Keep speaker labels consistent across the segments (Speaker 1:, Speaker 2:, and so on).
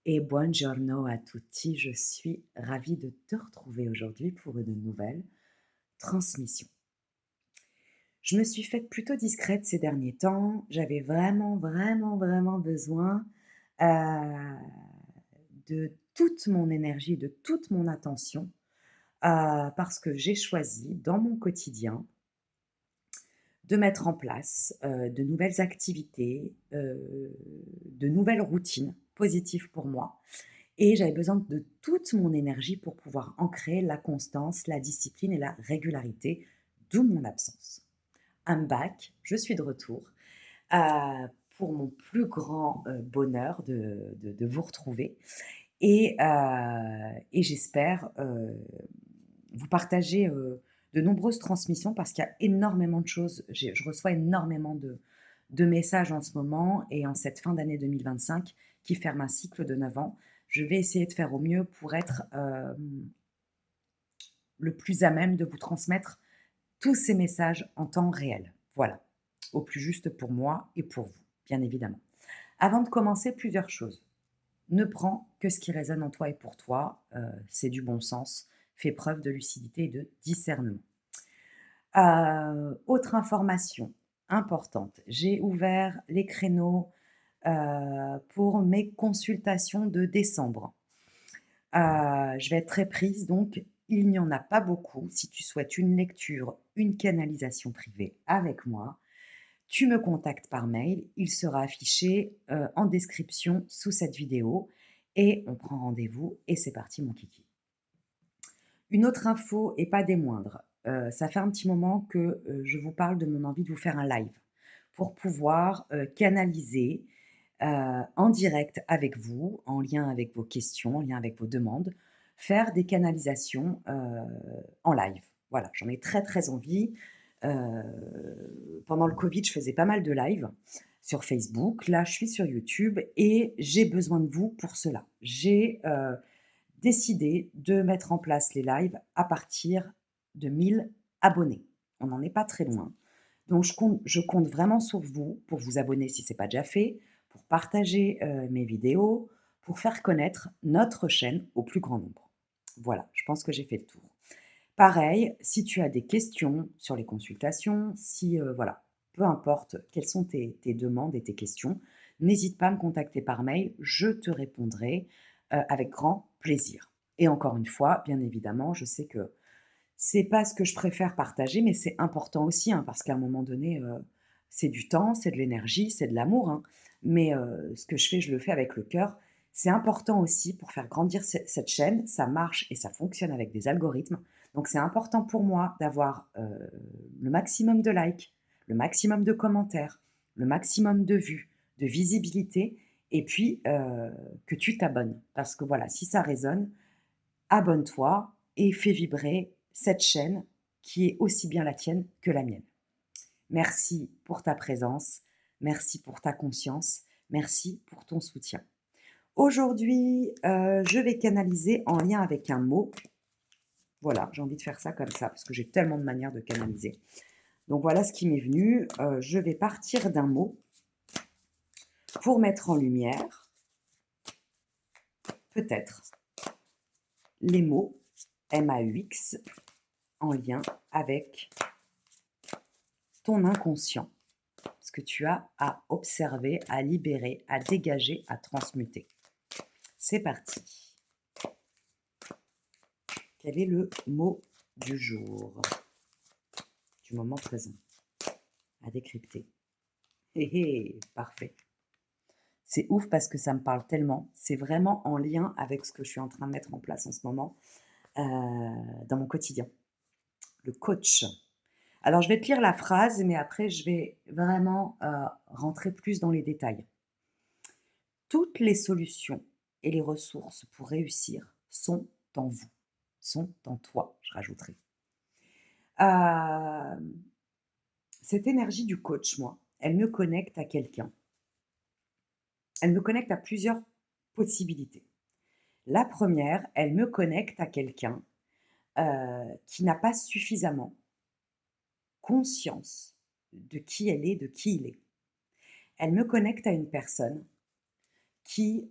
Speaker 1: Et buongiorno a tutti, je suis ravie de te retrouver aujourd'hui pour une nouvelle transmission. Je me suis faite plutôt discrète ces derniers temps. J'avais vraiment besoin euh, de toute mon énergie, de toute mon attention, parce que j'ai choisi dans mon quotidien de mettre en place de nouvelles activités, de nouvelles routines positives pour moi. Et j'avais besoin de toute mon énergie pour pouvoir ancrer la constance, la discipline et la régularité, d'où mon absence. I'm back, je suis de retour pour mon plus grand bonheur de vous retrouver. Et j'espère vous partager de nombreuses transmissions parce qu'il y a énormément de choses. Je reçois énormément de messages en ce moment et en cette fin d'année 2025 qui ferme un cycle de 9 ans. Je vais essayer de faire au mieux pour être le plus à même de vous transmettre tous ces messages en temps réel. Voilà, au plus juste pour moi et pour vous, bien évidemment. Avant de commencer, plusieurs choses. Ne prends que ce qui résonne en toi et pour toi, c'est du bon sens. Fais preuve de lucidité et de discernement. Autre information importante, j'ai ouvert les créneaux pour mes consultations de décembre. Je vais être très prise, donc il n'y en a pas beaucoup. Si tu souhaites une lecture, une canalisation privée avec moi, tu me contactes par mail. Il sera affiché en description sous cette vidéo et on prend rendez-vous et c'est parti mon kiki. Une autre info et pas des moindres, ça fait un petit moment que je vous parle de mon envie de vous faire un live pour pouvoir canaliser en direct avec vous, en lien avec vos questions, en lien avec vos demandes, faire des canalisations en live. Voilà, j'en ai très envie. Euh, Pendant le Covid, je faisais pas mal de live sur Facebook. Là, je suis sur YouTube et j'ai besoin de vous pour cela. J'ai décidé de mettre en place les lives à partir de 1000 abonnés. On n'en est pas très loin. Donc, je compte vraiment sur vous pour vous abonner si ce n'est pas déjà fait, pour partager mes vidéos, pour faire connaître notre chaîne au plus grand nombre. Voilà, je pense que j'ai fait le tour. Pareil, si tu as des questions sur les consultations, si voilà, peu importe quelles sont tes demandes et tes questions, n'hésite pas à me contacter par mail, je te répondrai avec grand plaisir. Et encore une fois, bien évidemment, je sais que c'est pas ce que je préfère partager, mais c'est important aussi, hein, parce qu'à un moment donné, c'est du temps, c'est de l'énergie, c'est de l'amour, hein. Mais ce que je fais, je le fais avec le cœur. C'est important aussi pour faire grandir cette chaîne. Ça marche et ça fonctionne avec des algorithmes. Donc c'est important pour moi d'avoir le maximum de likes, le maximum de commentaires, le maximum de vues, de visibilité, et puis que tu t'abonnes. Parce que voilà, si ça résonne, abonne-toi et fais vibrer cette chaîne qui est aussi bien la tienne que la mienne. Merci pour ta présence, merci pour ta conscience, merci pour ton soutien. Aujourd'hui, je vais canaliser en lien avec un mot. Voilà, j'ai envie de faire ça comme ça parce que j'ai tellement de manières de canaliser. Donc voilà ce qui m'est venu. Je vais partir d'un mot pour mettre en lumière, peut-être, les mots MAUX en lien avec ton inconscient, ce que tu as à observer, à libérer, à dégager, à transmuter. C'est parti. Quel est le mot du jour, du moment présent, à décrypter? Parfait. C'est ouf parce que ça me parle tellement. C'est vraiment en lien avec ce que je suis en train de mettre en place en ce moment dans mon quotidien. Le coach. Alors, je vais te lire la phrase, mais après, je vais vraiment rentrer plus dans les détails. Toutes les solutions et les ressources pour réussir sont en vous, sont en toi, je rajouterai. Euh, Cette énergie du coach, moi, elle me connecte à quelqu'un. Elle me connecte à plusieurs possibilités. La première, elle me connecte à quelqu'un qui n'a pas suffisamment conscience de qui elle est, de qui il est. Elle me connecte à une personne qui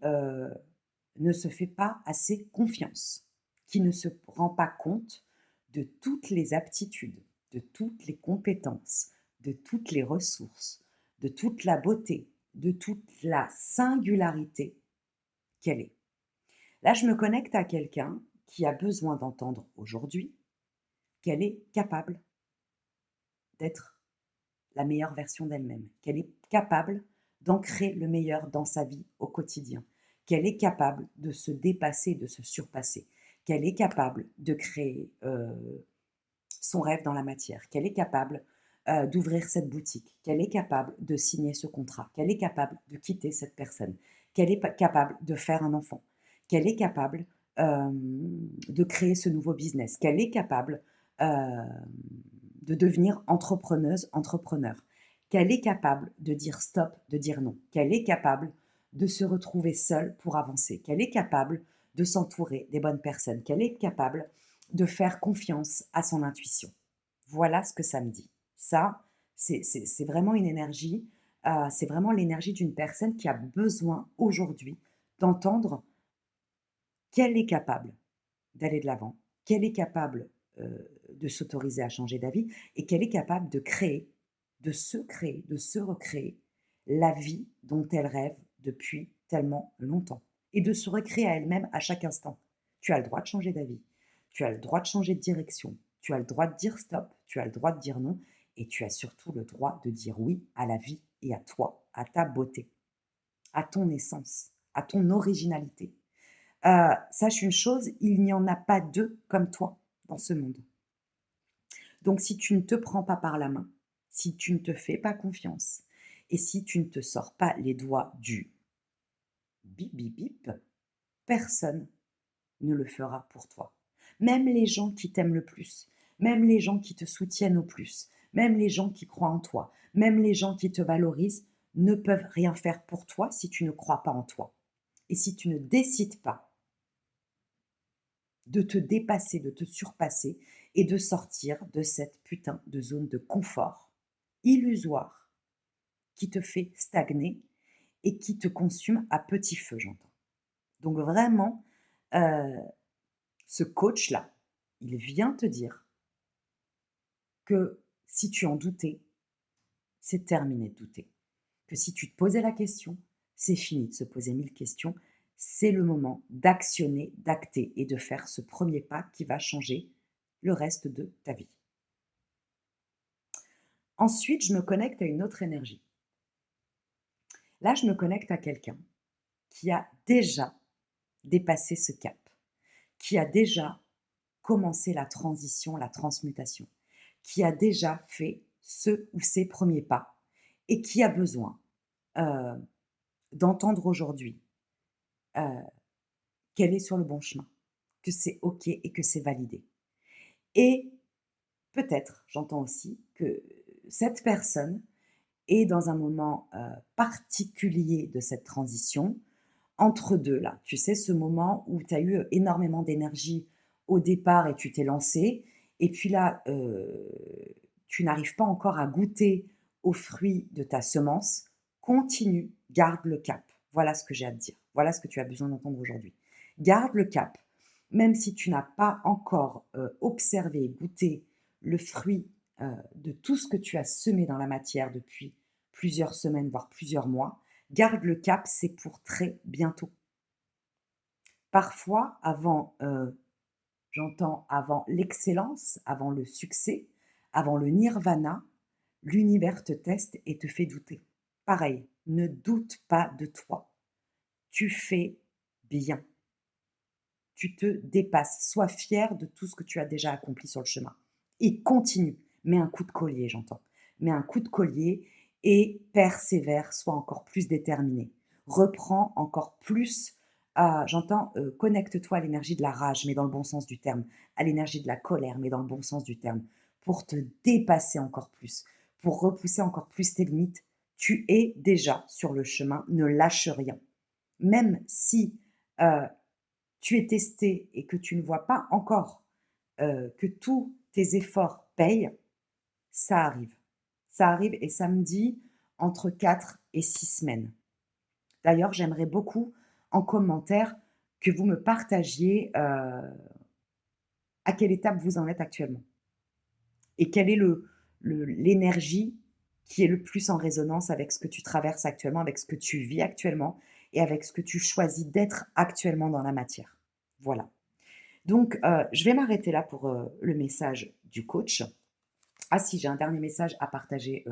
Speaker 1: ne se fait pas assez confiance, qui ne se rend pas compte de toutes les aptitudes, de toutes les compétences, de toutes les ressources, de toute la beauté, de toute la singularité qu'elle est. Là, je me connecte à quelqu'un qui a besoin d'entendre aujourd'hui qu'elle est capable d'être la meilleure version d'elle-même, qu'elle est capable d'ancrer le meilleur dans sa vie au quotidien, qu'elle est capable de se dépasser, de se surpasser, qu'elle est capable de créer son rêve dans la matière, qu'elle est capable d'ouvrir cette boutique, qu'elle est capable de signer ce contrat, qu'elle est capable de quitter cette personne, qu'elle est capable de faire un enfant, qu'elle est capable de créer ce nouveau business, qu'elle est capable euh, de devenir entrepreneuse, entrepreneur, qu'elle est capable de dire stop, de dire non, qu'elle est capable de se retrouver seule pour avancer, qu'elle est capable de s'entourer des bonnes personnes, qu'elle est capable de faire confiance à son intuition. Voilà ce que ça me dit. Ça, c'est vraiment une énergie, c'est vraiment l'énergie d'une personne qui a besoin aujourd'hui d'entendre qu'elle est capable d'aller de l'avant, qu'elle est capable de s'autoriser à changer d'avis et qu'elle est capable de se créer, de se recréer la vie dont elle rêve depuis tellement longtemps et de se recréer à elle-même à chaque instant. Tu as le droit de changer d'avis, tu as le droit de changer de direction, tu as le droit de dire stop, tu as le droit de dire non et tu as surtout le droit de dire oui à la vie et à toi, à ta beauté, à ton essence, à ton originalité. Sache une chose, il n'y en a pas deux comme toi dans ce monde. Donc si tu ne te prends pas par la main, si tu ne te fais pas confiance et si tu ne te sors pas les doigts du bip bip bip, personne ne le fera pour toi. Même les gens qui t'aiment le plus, même les gens qui te soutiennent au plus, même les gens qui croient en toi, même les gens qui te valorisent ne peuvent rien faire pour toi si tu ne crois pas en toi. Et si tu ne décides pas de te dépasser, de te surpasser et de sortir de cette putain de zone de confort illusoire qui te fait stagner et qui te consume à petit feu, j'entends. Donc vraiment, euh, ce coach-là, il vient te dire que si tu en doutais, c'est terminé de douter. Que si tu te posais la question, c'est fini de se poser 1000 questions. C'est le moment d'actionner, d'acter et de faire ce premier pas qui va changer le reste de ta vie. Ensuite, je me connecte à une autre énergie. Là, je me connecte à quelqu'un qui a déjà dépassé ce cap, qui a déjà commencé la transition, la transmutation, qui a déjà fait ce ou ses premiers pas et qui a besoin euh, d'entendre aujourd'hui euh, qu'elle est sur le bon chemin, que c'est OK et que c'est validé. Et peut-être, j'entends aussi, que cette personne est dans un moment particulier de cette transition, entre deux, là. Tu sais, ce moment où tu as eu énormément d'énergie au départ et tu t'es lancé, et puis là, tu n'arrives pas encore à goûter aux fruits de ta semence. Continue, garde le cap. Voilà ce que j'ai à te dire. Voilà ce que tu as besoin d'entendre aujourd'hui. Garde le cap, même si tu n'as pas encore observé, goûté le fruit de tout ce que tu as semé dans la matière depuis plusieurs semaines, voire plusieurs mois. Garde le cap, c'est pour très bientôt. Parfois, j'entends avant l'excellence, avant le succès, avant le nirvana, l'univers te teste et te fait douter. Pareil, ne doute pas de toi. Tu fais bien. Tu te dépasses. Sois fier de tout ce que tu as déjà accompli sur le chemin. Et continue. Mets un coup de collier, j'entends. Mets un coup de collier et persévère, sois encore plus déterminé. Reprends encore plus, j'entends, connecte-toi à l'énergie de la rage, mais dans le bon sens du terme, à l'énergie de la colère, mais dans le bon sens du terme, pour te dépasser encore plus, pour repousser encore plus tes limites. Tu es déjà sur le chemin, ne lâche rien. Même si euh, tu es testé et que tu ne vois pas encore que tous tes efforts payent, ça arrive. Ça arrive et ça me dit entre 4 et 6 semaines. D'ailleurs, j'aimerais beaucoup en commentaire que vous me partagiez, à quelle étape vous en êtes actuellement et quelle est l'énergie qui est le plus en résonance avec ce que tu traverses actuellement, avec ce que tu vis actuellement et avec ce que tu choisis d'être actuellement dans la matière. Voilà. Donc, je vais m'arrêter là pour, le message du coach. Ah si, j'ai un dernier message à partager,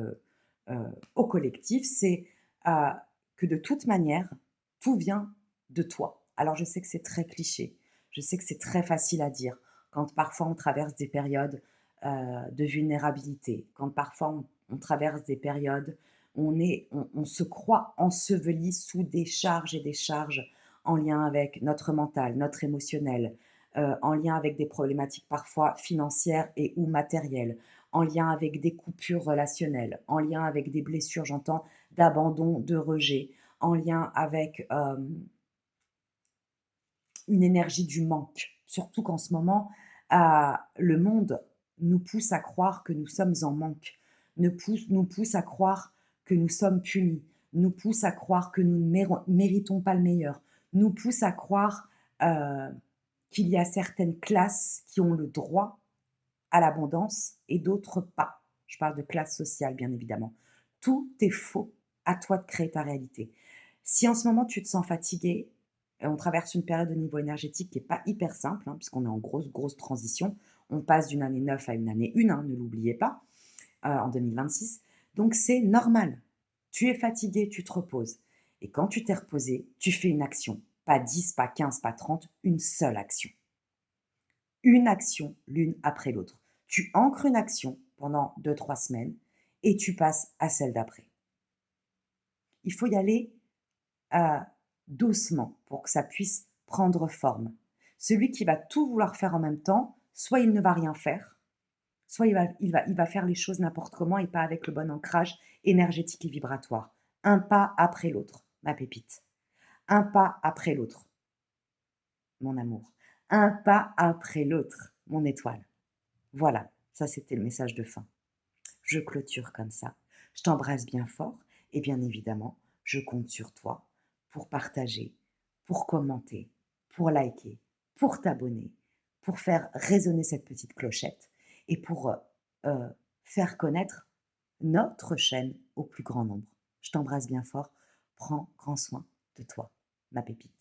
Speaker 1: au collectif, c'est, heu, que de toute manière, tout vient de toi. Alors je sais que c'est très cliché, je sais que c'est très facile à dire, quand parfois on traverse des périodes, de vulnérabilité, quand parfois on traverse des périodes où on se croit enseveli sous des charges et des charges en lien avec notre mental, notre émotionnel, en lien avec des problématiques parfois financières et ou matérielles, en lien avec des coupures relationnelles, en lien avec des blessures, j'entends, d'abandon, de rejet, en lien avec une énergie du manque. Surtout qu'en ce moment, le monde nous pousse à croire que nous sommes en manque, nous pousse à croire que nous sommes punis, nous pousse à croire que nous ne méritons pas le meilleur, nous pousse à croire qu'il y a certaines classes qui ont le droit à l'abondance et d'autres pas. Je parle de classe sociale, bien évidemment. Tout est faux. À toi de créer ta réalité. Si en ce moment tu te sens fatigué, on traverse une période de niveau énergétique qui n'est pas hyper simple, hein, puisqu'on est en grosse, grosse transition. On passe d'une année 9 à une année 1, hein, ne l'oubliez pas, en 2026. Donc c'est normal. Tu es fatigué, tu te reposes. Et quand tu t'es reposé, tu fais une action. Pas 10, pas 15, pas 30, une seule action. Une action l'une après l'autre. Tu ancres une action pendant 2, 3 semaines et tu passes à celle d'après. Il faut y aller euh, doucement pour que ça puisse prendre forme. Celui qui va tout vouloir faire en même temps, soit il ne va rien faire, soit il va faire les choses n'importe comment et pas avec le bon ancrage énergétique et vibratoire. Un pas après l'autre, ma pépite. Un pas après l'autre, mon amour. Un pas après l'autre, mon étoile. Voilà, ça c'était le message de fin. Je clôture comme ça. Je t'embrasse bien fort et bien évidemment, je compte sur toi pour partager, pour commenter, pour liker, pour t'abonner, pour faire résonner cette petite clochette et pour euh, faire connaître notre chaîne au plus grand nombre. Je t'embrasse bien fort. Prends grand soin de toi, ma pépite.